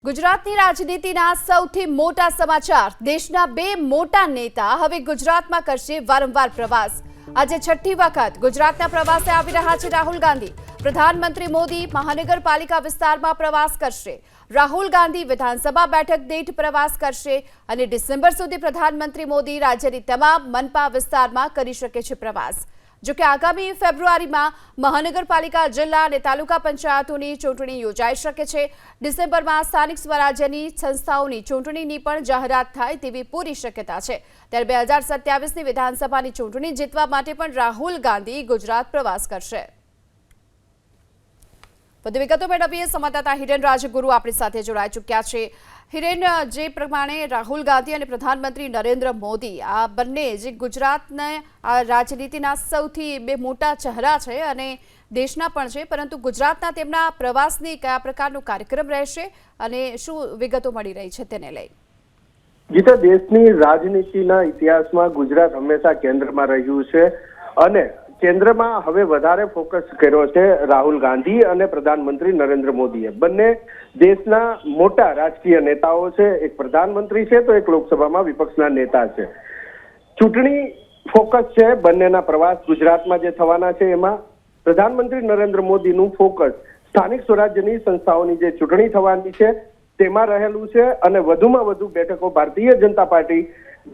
ગુજરાતની રાજનીતિના સૌથી મોટા સમાચાર દેશના બે મોટા નેતા હવે ગુજરાતમાં કરશે વારંવાર પ્રવાસ। આજે છઠ્ઠી વખત ગુજરાતના પ્રવાસે આવી રહ્યા છે રાહુલ ગાંધી। પ્રધાનમંત્રી મોદી મહાનગરપાલિકા વિસ્તારમાં પ્રવાસ કરશે। રાહુલ ગાંધી વિધાનસભા બેઠક દીઠ પ્રવાસ કરશે અને ડિસેમ્બર સુધી પ્રધાનમંત્રી મોદી રાજ્યની તમામ મનપા વિસ્તારમાં કરી શકે છે પ્રવાસ। જો કે આગામી ફેબ્રુઆરીમાં મહાનગરપાલિકા જિલ્લા અને તાલુકા પંચાયતોની ચૂંટણી યોજાઈ શકે છે। ડિસેમ્બરમાં સ્થાનિક સ્વરાજ્યની સંસ્થાઓની ચૂંટણીની પણ જાહેરાત થાય તેવી પૂરી શક્યતા છે। ત્યારે 2027ની વિધાનસભાની ચૂંટણી જીતવા માટે પણ રાહુલ ગાંધી ગુજરાત પ્રવાસ કરશે। વધુ વિગતો મેળવીએ સંવાદદાતા હિરેન રાજગુરુ આપણી સાથે જોડાઈ ચૂક્યા છે। હિરેન, જે પ્રમાણે રાહુલ ગાંધી અને પ્રધાનમંત્રી નરેન્દ્ર મોદી આ બંને જે ગુજરાતના રાજનીતિના સૌથી બે મોટા ચહેરા છે અને દેશના પણ છે, પરંતુ ગુજરાતના તેમના પ્રવાસની કયા પ્રકારનો કાર્યક્રમ રહેશે અને શું વિગતો મળી રહી છે તેને લઈ? ગીતા, દેશની રાજનીતિના ઇતિહાસમાં ગુજરાત હંમેશા કેન્દ્રમાં રહ્યું છે અને કેન્દ્રમાં હવે વધારે ફોકસ કર્યો છે રાહુલ ગાંધી અને પ્રધાનમંત્રી નરેન્દ્ર મોદીએ। બંને દેશના મોટા રાજકીય નેતાઓ છે, એક પ્રધાનમંત્રી છે તો એક લોકસભામાં વિપક્ષના નેતા છે। ચૂંટણી ફોકસ છે બંનેના પ્રવાસ ગુજરાતમાં જે થવાના છે એમાં। પ્રધાનમંત્રી નરેન્દ્ર મોદીનું ફોકસ સ્થાનિક સ્વરાજ્યની સંસ્થાઓની જે ચૂંટણી થવાની છે તેમાં રહેલું છે અને વધુમાં વધુ બેઠકો ભારતીય જનતા પાર્ટી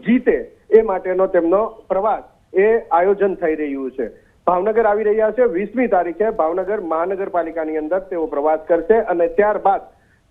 જીતે એ માટેનો તેમનો પ્રવાસ એ આયોજન થઈ રહ્યું છે। ભાવનગર આવી રહ્યા છે। 20મી તારીખે ભાવનગર મહાનગરપાલિકાની અંદર તેઓ પ્રવાસ કરશે અને ત્યારબાદ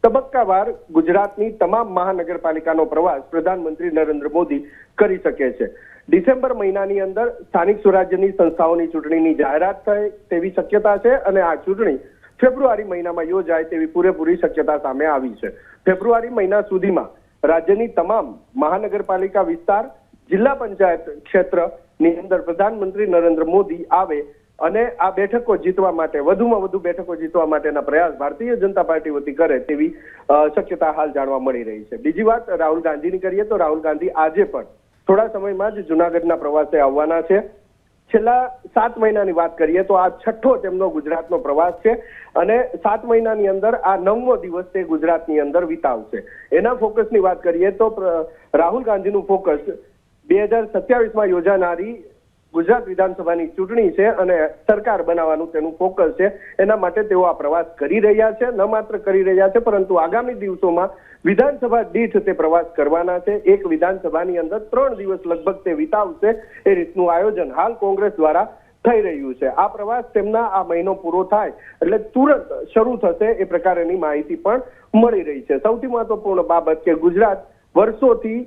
તબક્કાવાર ગુજરાતની તમામ મહાનગરપાલિકાનો પ્રવાસ પ્રધાનમંત્રી નરેન્દ્ર મોદી કરી શકે છે। ડિસેમ્બર મહિનાની અંદર સ્થાનિક સ્વરાજ્યની સંસ્થાઓની ચૂંટણીની જાહેરાત થાય તેવી શક્યતા છે અને આ ચૂંટણી ફેબ્રુઆરી મહિનામાં યોજાય તેવી પૂરેપૂરી શક્યતા સામે આવી છે। ફેબ્રુઆરી મહિના સુધીમાં રાજ્યની તમામ મહાનગરપાલિકા વિસ્તાર, જિલ્લા પંચાયત ક્ષેત્રની અંદર પ્રધાનમંત્રી નરેન્દ્ર મોદી આવે અને આ બેઠકો જીતવા માટે, વધુમાં વધુ બેઠકો જીતવા માટેના પ્રયાસ ભારતીય જનતા પાર્ટી વતી કરે તેવી શક્યતા હાલ જાણવા મળી રહી છે। બીજી વાત રાહુલ ગાંધીની કરીએ તો રાહુલ ગાંધી આજે પણ થોડા સમયમાં જ જૂનાગઢના પ્રવાસે આવવાના છે। છેલ્લા 7 મહિનાની વાત કરીએ તો આ છઠ્ઠો તેમનો ગુજરાતનો પ્રવાસ છે અને 7 મહિનાની અંદર આ 9મો દિવસ તે ગુજરાતની અંદર વિતાવશે। એના ફોકસની વાત કરીએ તો રાહુલ ગાંધીનું ફોકસ 2027માં યોજાનારી ગુજરાત વિધાનસભાની ચૂંટણી છે અને સરકાર બનાવવાનું તેનું ફોકસ છે। એના માટે તેઓ આ પ્રવાસ કરી રહ્યા છે। ન માત્ર કરી રહ્યા છે પરંતુ આગામી દિવસોમાં વિધાનસભા દીઠ તે પ્રવાસ કરવાના છે। એક વિધાનસભાની અંદર 3 દિવસ લગભગ તે વિતાવશે એ રીતનું આયોજન હાલ કોંગ્રેસ દ્વારા થઈ રહ્યું છે। આ પ્રવાસ તેમના આ મહિનો પૂરો થાય એટલે તુરંત શરૂ થશે એ પ્રકારની માહિતી પણ મળી રહી છે। સૌથી મહત્વપૂર્ણ બાબત કે ગુજરાત વર્ષોથી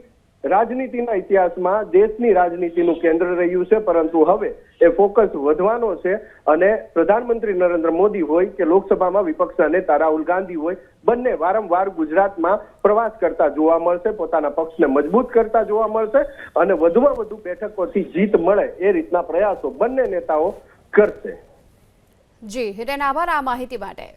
રાજનીતિના ઇતિહાસમાં દેશની રાજનીતિનું કેન્દ્ર રહ્યું છે, પરંતુ હવે એ ફોકસ વધવાનો છે અને પ્રધાનમંત્રી નરેન્દ્ર મોદી હોય કે લોકસભામાં વિપક્ષના નેતા રાહુલ ગાંધી હોય, બંને વારંવાર ગુજરાતમાં પ્રવાસ કરતા જોવા મળશે, પોતાના પક્ષને મજબૂત કરતા જોવા મળશે અને વધુમાં વધુ બેઠકોથી જીત મળે એ રીતના પ્રયાસો બંને નેતાઓ કરશે। જી હિરેન, આભાર આ માહિતી માટે।